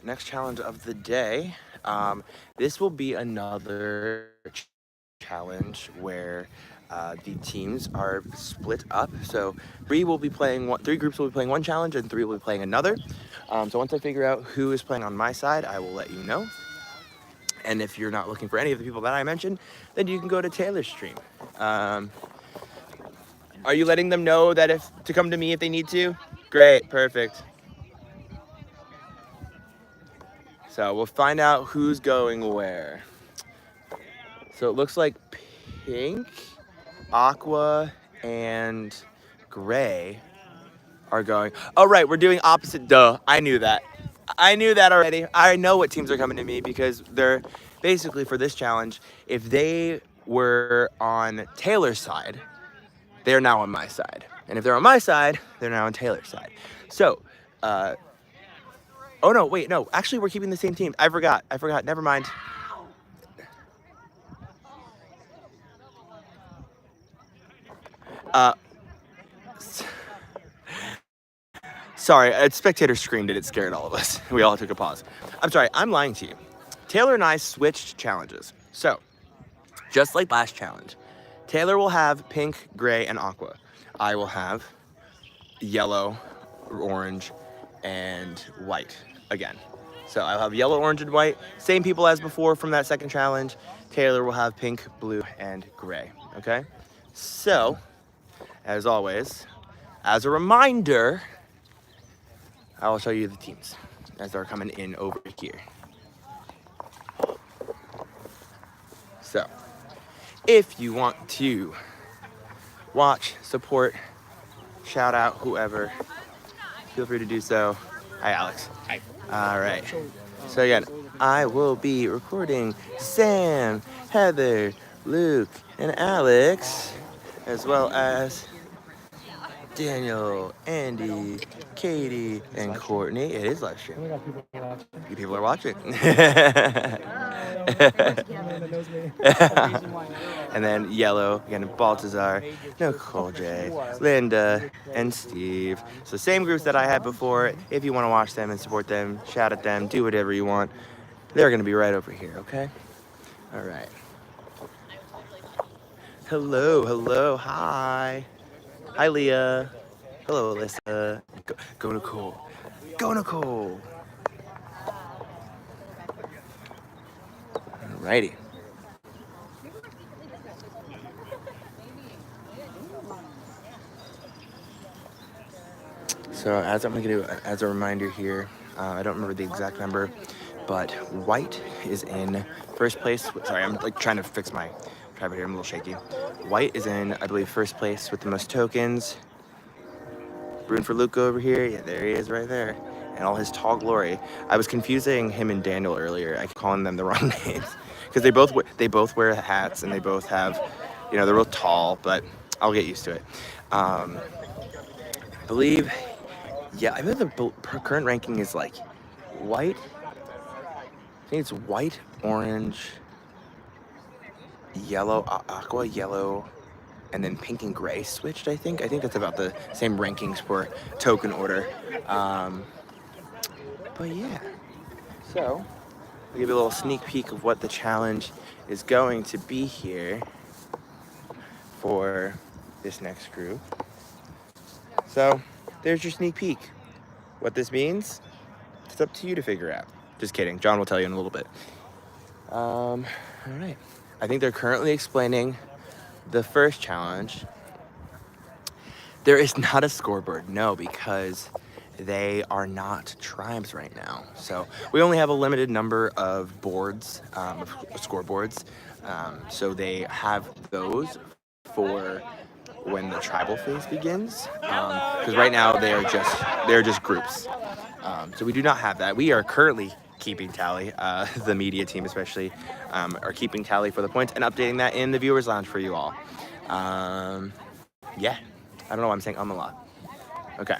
next challenge of the day. This will be another challenge where the teams are split up. So three groups will be playing one challenge, and three will be playing another. So once I figure out who is playing on my side, I will let you know. And if you're not looking for any of the people that I mentioned, then you can go to Taylor's stream. Um, are you letting them know that if to come to me if they need to? Great, perfect. So we'll find out who's going where. So it looks like pink, aqua, and gray are going. Oh, right, we're doing opposite. Duh, I knew that. I knew that already. I know what teams are coming to me because they're basically for this challenge. If they were on Taylor's side, they're now on my side. And if they're on my side, they're now on Taylor's side. So, oh no, wait, no. Actually, we're keeping the same team. I forgot. Never mind. Uh, Sorry, a spectator screamed and it scared all of us. We all took a pause. I'm sorry, I'm lying to you. Taylor and I switched challenges. So, just like last challenge, Taylor will have pink, gray, and aqua. I will have yellow, orange, and white again. So I'll have yellow, orange, and white. Same people as before from that second challenge. Taylor will have pink, blue, and gray, okay? So, as always, as a reminder, I will show you the teams as they're coming in over here. So, if you want to watch, support, shout out whoever, feel free to do so. Hi, Alex. Hi. All right. So again, I will be recording Sam, Heather, Luke, and Alex, as well as Daniel, Andy, Katie, and Courtney. It is live stream. You people are watching. And then yellow, again, Baltazar, Nicole J, Linda, and Steve. So same groups that I had before. If you want to watch them and support them, shout at them, do whatever you want, they're going to be right over here, okay? All right. Hello, hi. Hi, Leah. Hello, Alyssa. Go Nicole. Go, Nicole. Alrighty. So as I'm gonna do as a reminder here, I don't remember the exact number, but white is in first place. Sorry, I'm like trying to fix my tripod here. I'm a little shaky. White is in, I believe, first place with the most tokens. Rooting for Luca over here. Yeah, there he is right there. And all his tall glory. I was confusing him and Daniel earlier. I kept calling them the wrong names because they both wear hats and they both have, they're real tall. But I'll get used to it. I believe the current ranking is like white. I think it's white, orange, yellow, aqua, yellow, and then pink and gray switched, I think. I think that's about the same rankings for token order. But yeah. So, I'll give you a little sneak peek of what the challenge is going to be here for this next group. So, there's your sneak peek. What this means, it's up to you to figure out. Just kidding. John will tell you in a little bit. All right. I think they're currently explaining the first challenge. There is not a scoreboard, no, because they are not tribes right now. So we only have a limited number of boards, scoreboards. So they have those for when the tribal phase begins. Because right now they're just groups. So we do not have that. We are currently keeping tally. The media team especially are keeping tally for the points and updating that in the viewers lounge for you all. Yeah, I don't know why I'm saying a lot. Okay.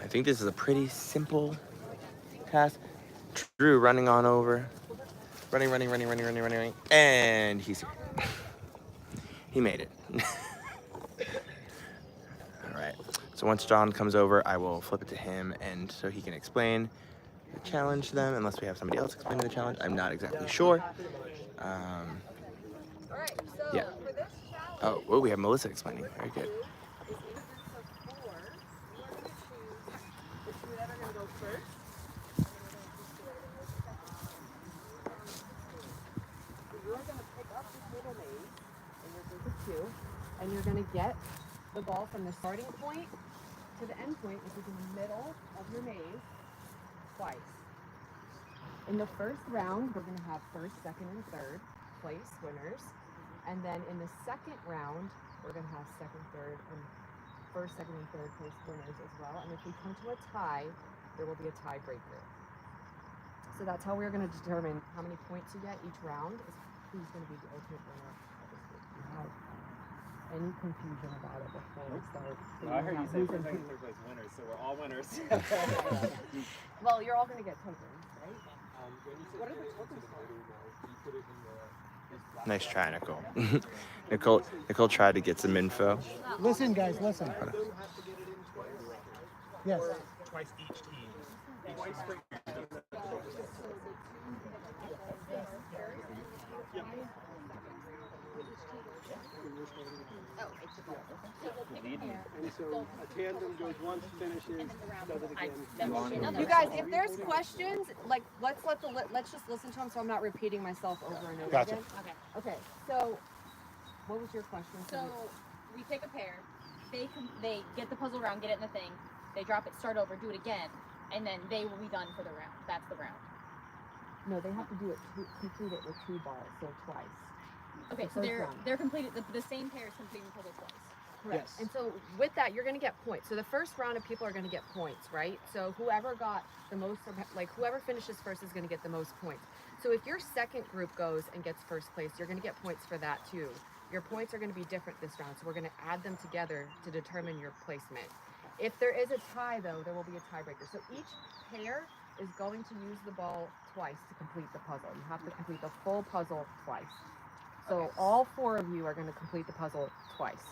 I think this is a pretty simple task. Drew running on over. Running. And he's here. He made it. All right. So once John comes over, I will flip it to him, and so he can explain the challenge to them, unless we have somebody else explaining the challenge. I'm not exactly sure. Yeah. Oh, well, we have Melissa explaining. Very good. And you're going to get the ball from the starting point to the end point, which is in the middle of your maze, twice. In the first round, we're going to have first, second, and third place winners. And then in the second round, we're going to have second, third, and first, second, and third place winners as well. And if we come to a tie, there will be a tiebreaker. So that's how we're going to determine how many points you get each round, is who's going to be the ultimate winner of this group. Any confusion about it before we start? I heard you say first, second, third place winners, so we're all winners. Well, you're all going to get tokens, right? What are the tokens for? Nice try, Nicole. Nicole tried to get some info. Listen, guys, listen. Yes. Twice each team. And so a tandem goes once, finishes, does it again. You guys, if there's questions, like let's just listen to them so I'm not repeating myself over and over Gotcha. again. Okay. So, what was your question? So we pick a pair. They get the puzzle round, get it in the thing. They drop it, start over, do it again, and then they will be done for the round. That's the round. No, they have to do it complete it with 2 balls, so twice. Okay, The so first they're completed. The same pair is completing the puzzle twice. Correct. Yes. And so with that, you're going to get points. So the first round of people are going to get points, right? So whoever got the most, like whoever finishes first is going to get the most points. So if your second group goes and gets first place, you're going to get points for that too. Your points are going to be different this round, so we're going to add them together to determine your placement. If there is a tie, though, there will be a tiebreaker. So each pair is going to use the ball twice to complete the puzzle. You have to complete the full puzzle twice. So all 4 of you are going to complete the puzzle twice.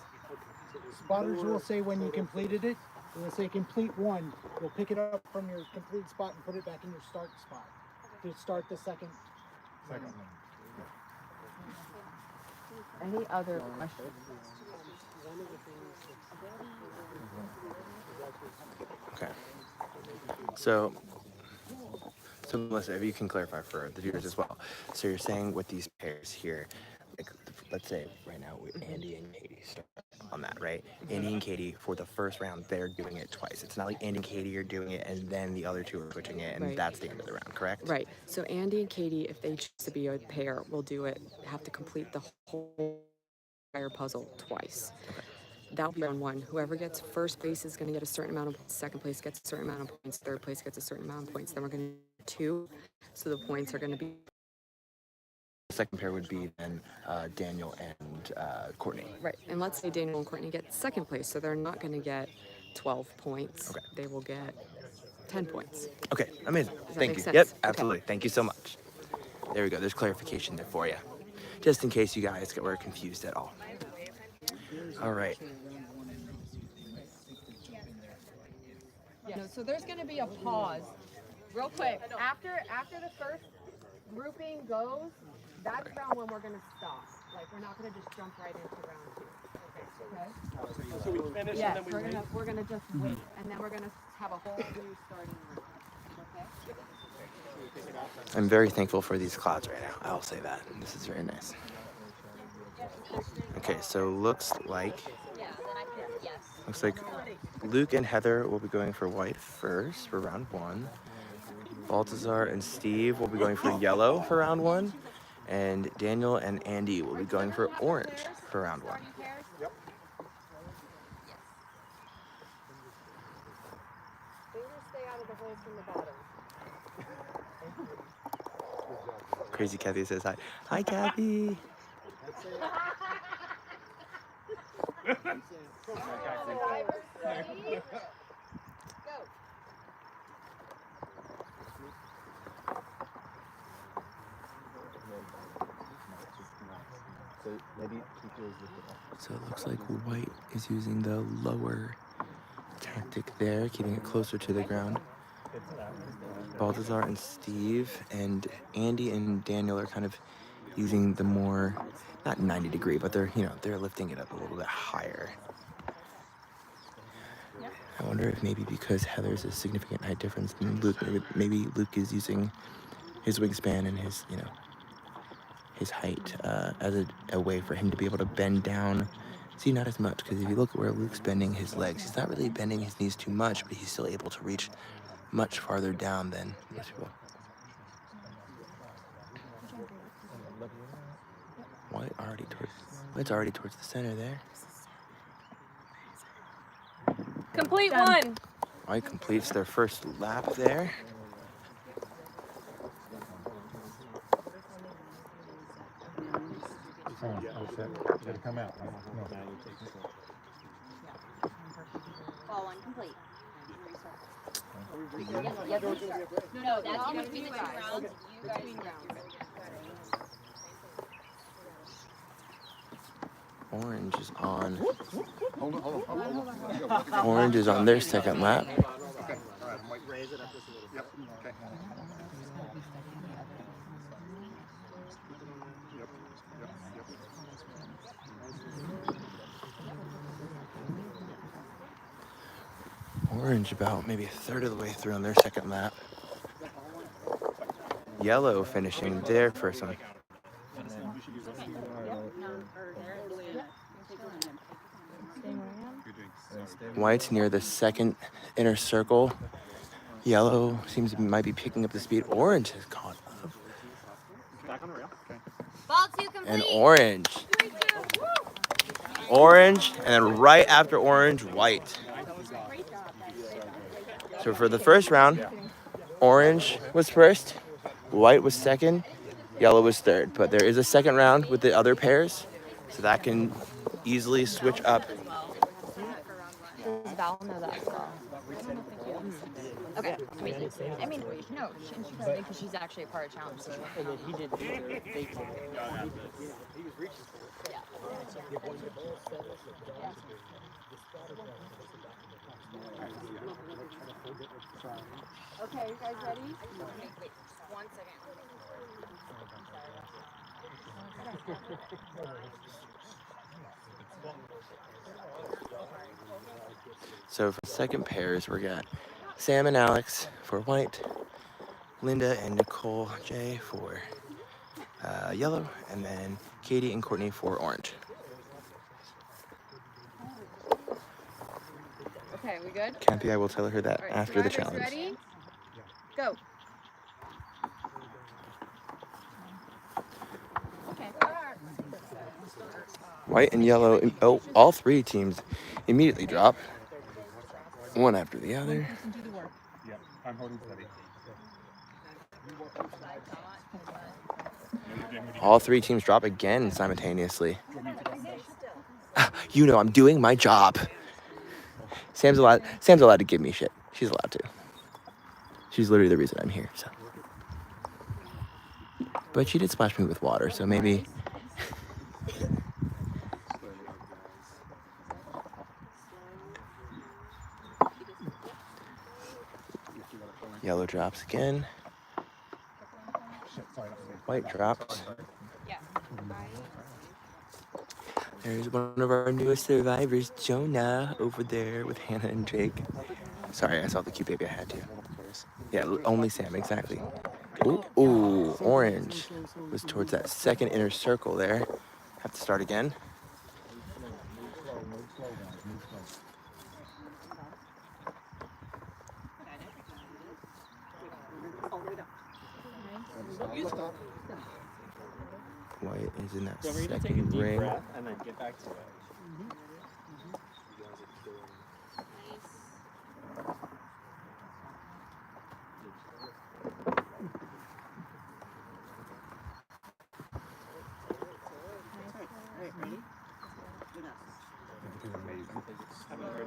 Spotters will say when you completed it, they will say complete 1. You'll pick it up from your complete spot and put it back in your start spot to start the second one. Any other questions? Okay. So Melissa, if you can clarify for the viewers as well. So you're saying with these pairs here, like, let's say right now Andy and Katie start on that, right? Andy and Katie, for the first round, they're doing it twice. It's not like Andy and Katie are doing it and then the other 2 are switching it, and Right. that's the end of the round, correct? Right. So Andy and Katie, if they choose to be a pair, will do it. Have to complete the whole entire puzzle twice. That'll be round 1. Whoever gets first place is going to get a certain amount of points. Second place gets a certain amount of points. Third place gets a certain amount of points. Then we're going to do 2. So the points are going to be. The second pair would be then Daniel and Courtney. Right. And let's say Daniel and Courtney get second place. So they're not going to get 12 points. Okay. They will get 10 points. Okay, amazing. that Thank make you. sense? Yep, Okay. absolutely. Thank you so much. There we go. There's clarification there for you, just in case you guys were confused at all. All right. No, so there's going to be a pause, real quick. After the first grouping goes, that's round 1 we're going to stop. Like we're not going to just jump right into round 2. Okay. So we finish Yes, and then we wait. we're gonna just wait, and then we're gonna have a whole new starting round. Okay. I'm very thankful for these clouds right now. I'll say that. This is very nice. Okay, so looks like Luke and Heather will be going for white first for round 1. Baltazar and Steve will be going for yellow for round 1. And Daniel and Andy will be going for orange for round 1. Yep. Fingers stay out of the holes from the bottom. Crazy Kathy says hi. Hi, Kathy. Ready? Go. So it looks like white is using the lower tactic there, keeping it closer to the ground. Baltazar and Steve and Andy and Daniel are kind of using the more, not 90-degree, but they're lifting it up a little bit higher. I wonder if maybe because Heather's a significant height difference than Luke, maybe Luke is using his wingspan and his height as a way for him to be able to bend down. See, not as much, because if you look at where Luke's bending his legs, he's not really bending his knees too much, but he's still able to reach much farther down than most people. White's already towards the center there. Complete one. White completes their first lap there. Come out. Ball one complete. No, that's in between the two rounds. You guys. Orange is on. Orange is on their second lap. Raise it up just a little bit. Okay. Orange about maybe a third of the way through on their second lap. Yellow finishing their first one. White's near the second inner circle. Yellow might be picking up the speed. Orange has caught up. Back on the rail. Okay. Ball two complete. And orange, and then right after orange, white. So for the first round, orange was first, white was second, yellow was third. But there is a second round with the other pairs, so that can easily switch up. Does Val know that as well? Okay. I mean, no, she probably because she's actually a part of challenge. So. He did. They Okay, you guys ready? Wait, 1 second. So for second pairs, we got Sam and Alex for white, Linda and Nicole J for yellow, and then Katie and Courtney for orange. Okay, we good? Kathy, I will tell her that All right, after the drivers challenge. Ready? Go. Okay. White and yellow, all three teams immediately drop, one after the other. Yeah, I'm holding steady. All three teams drop again simultaneously. You know, I'm doing my job. Sam's allowed to give me shit. She's allowed to. She's literally the reason I'm here, so. But she did splash me with water, so maybe. Yellow drops again. White drops. There's one of our newest survivors, Jonah, over there with Hannah and Jake. Sorry, I saw the cute baby. I had to. Yeah, only Sam, exactly. Ooh, orange was towards that second inner circle there. Have to start again. White is in that So we're gonna take a second deep ring. breath and then get back to it.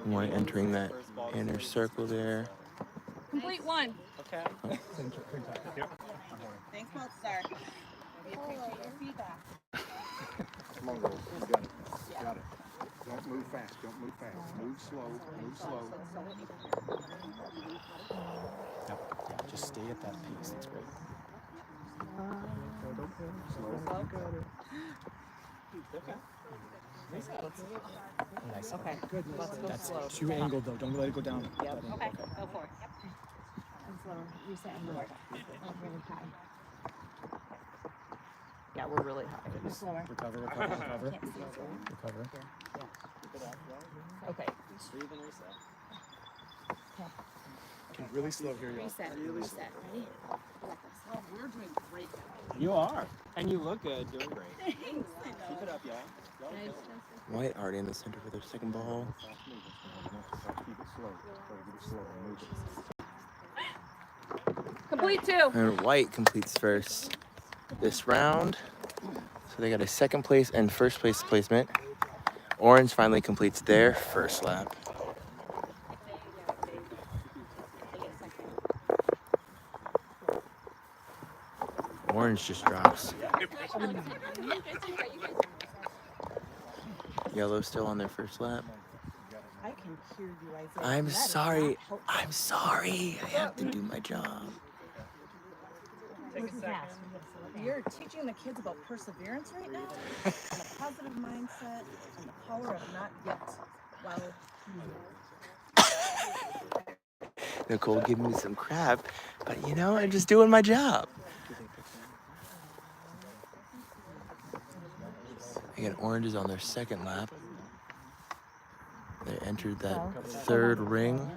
White entering that inner circle there. Complete one. Okay. Yep. Thanks, Balthazar. We appreciate your feedback. Come on, girls. You got it. You got it. Don't move fast. Don't move fast. Move slow. Move slow. Yep. Yeah, just stay at that pace. That's great. Nice. Okay. Good. Let's go That's slow. Too angled though. Don't let it go down. Yep. Okay, go for it. And slow. Reset and lower. Really high. Yeah, we're really high. Slower. Recover, recover, recover. Can't see it. Recover. Okay. Breathe and reset. Okay, really slow here, y'all. Reset. Reset. Ready? We're doing great. You are. And you look good. Doing great. Keep it up, y'all. White already in the center for their second ball. Keep it slow. Try to get it slow and move it. Complete 2. And white completes first this round. So they got a second place and first place placement. Orange finally completes their first lap. Orange just drops. Yellow still on their first lap. I can hear you, Isaiah. I'm That is sorry. not helpful. I'm sorry. I have to do my job. You're teaching the kids about perseverance right now, and a positive mindset, and the power of not yet. Well, Nicole gave me some crap, but you know, I'm just doing my job. Again, orange is on their second lap. They entered that third ring.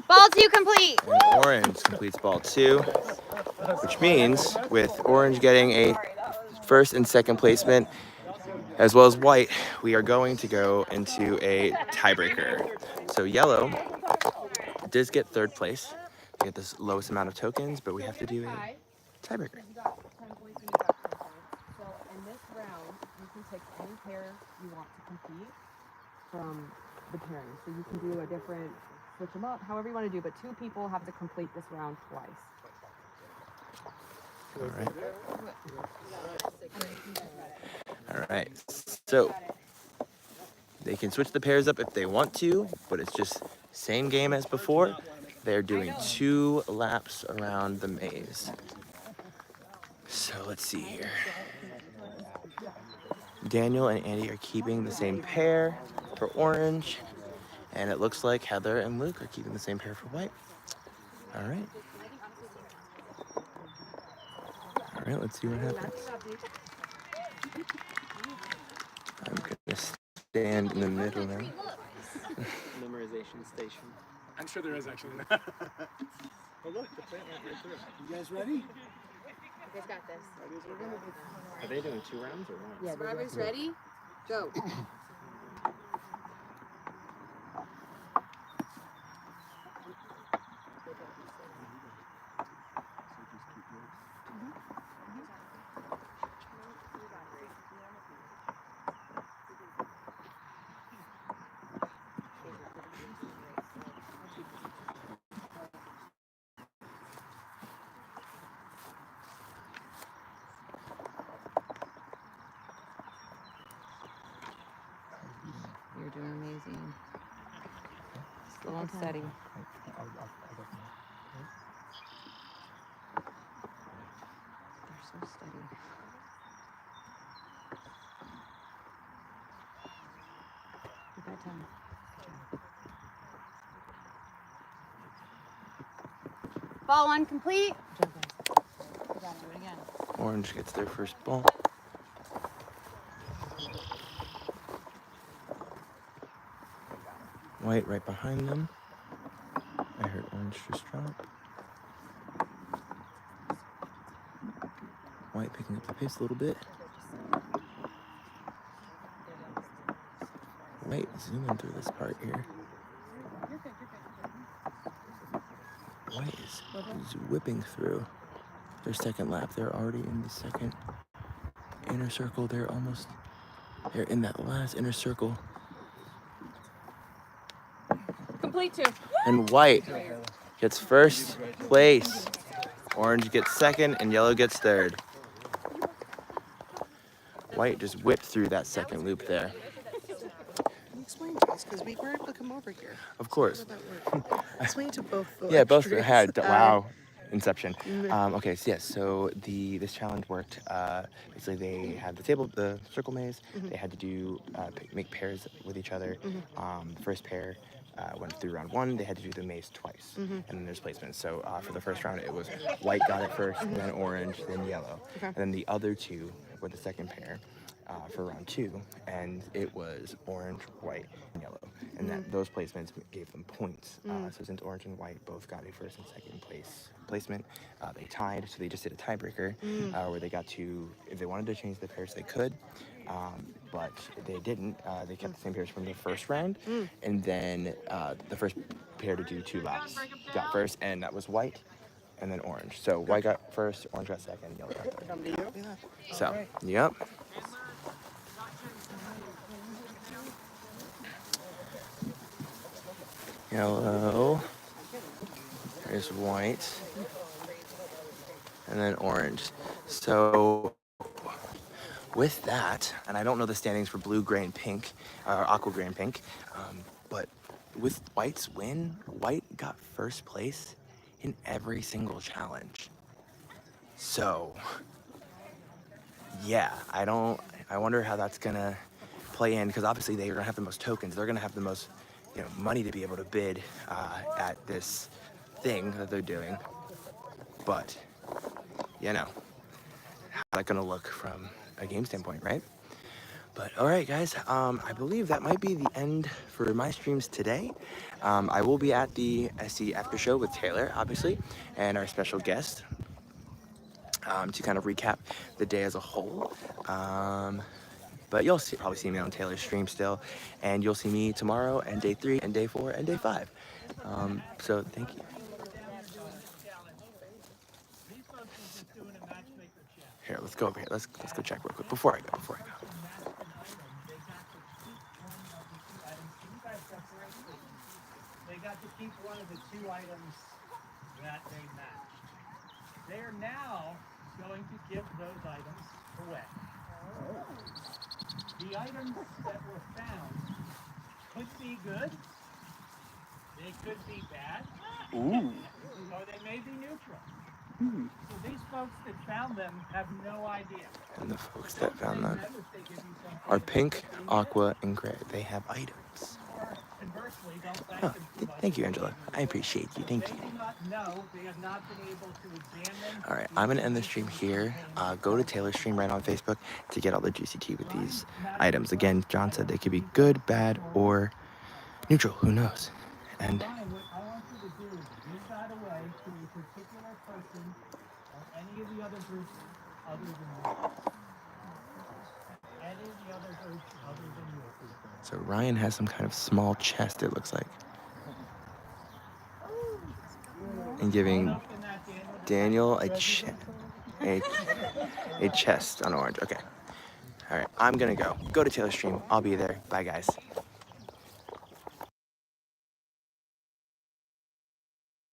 Ball 2 complete. And orange completes ball 2, which means with orange getting a first and second placement, as well as white, we are going to go into a tiebreaker. So yellow does get third place. We get the lowest amount of tokens, but we have to do a tiebreaker. You got 10 points and you got 10 points. So in this round, you can pick any pair you want to compete from the pairing. So you can do a different, switch them up, however you want to do, but 2 people have to complete this round twice. All right. All right. So they can switch the pairs up if they want to, but it's just same game as before. They're doing 2 laps around the maze. So let's see here. Daniel and Andy are keeping the same pair for orange, and it looks like Heather and Luke are keeping the same pair for white. All right. All right, let's see what happens. I'm gonna stand in the middle now. Memorization station. I'm sure there is actually. Oh, look, the plant went right through. You guys ready? You guys got this. Are they doing 2 rounds or 1? Yeah, Subscribers ready? Go. You're doing amazing. Slow and steady. They're so steady. Good that time. Good job. Ball 1 complete. Good job, guys. You gotta do it again. Orange gets their first ball. White right behind them. I heard orange just drop. White picking up the pace a little bit. White zooming through this part here. White is whipping through their second lap. They're already in the second inner circle. They're in that last inner circle Complete 2. And white gets first place. Orange gets second, and yellow gets third. White just whipped through that second loop there. Can you explain to us? Because we were able to come over here. Of course. How did that work? Explain to both the Yeah, both extremes. had wow, Inception. Mm. Okay, so yes, so this challenge worked. Basically, they had the circle maze. They had to do make pairs with each other. First pair went through round 1. They had to do the maze twice, and then there's placements. So for the first round, it was white got it first, then orange, then yellow, and then the other two were the second pair. For round 2, and it was orange, white, and yellow, and those placements gave them points. So since orange and white both got a first and second place placement, they tied. So they just did a tiebreaker where they got to, if they wanted to change the pairs, they could, but they didn't. They kept the same pairs from the first round, and then the first pair to do 2 laps got first, and that was white. And then orange. So white got first, orange got second, yellow got third. Come to you. Yeah. So, yep. Yellow. There's white. And then orange. So, with that, and I don't know the standings for blue, gray, and pink, or aqua, gray, and pink, but with white's win, white got first place in every single challenge. So, yeah, I wonder how that's gonna play in, because obviously they're gonna have the most tokens. They're gonna have the most, money to be able to bid at this thing that they're doing. But, how's that gonna look from a game standpoint, right? But all right, guys, I believe that might be the end for my streams today. I will be at the SC After Show with Taylor, obviously, and our special guest to kind of recap the day as a whole. But you'll probably see me on Taylor's stream still, and you'll see me tomorrow and day 3 and day 4 and day 5. So thank you. Here, let's go over here. Let's go check real quick before I go. They got to keep one of the 2 items that they matched. They are now going to give those items away. The items that were found could be good, they could be bad, or they may be neutral. So these folks that found them have no idea. And the folks that found them are pink, aqua, and gray. They have items. Conversely, don't thank Oh, them too much. thank you, Angela. I appreciate you. Thank you. They do not know, they have not been able to examine. All right, I'm gonna end the stream here. Go to Taylor's stream right on Facebook to get all the juicy tea with these items. Again, John said they could be good, bad, or neutral. Who knows? And Ryan, what I want you to do is give that away to a particular person or any of the other groups other than yours. Any of the other groups other than yours. so Ryan has some kind of small chest, it looks like, and giving Up in that Daniel. Daniel a chest on orange. Okay. All right, I'm gonna go to Taylor's stream. I'll be there. Bye, guys.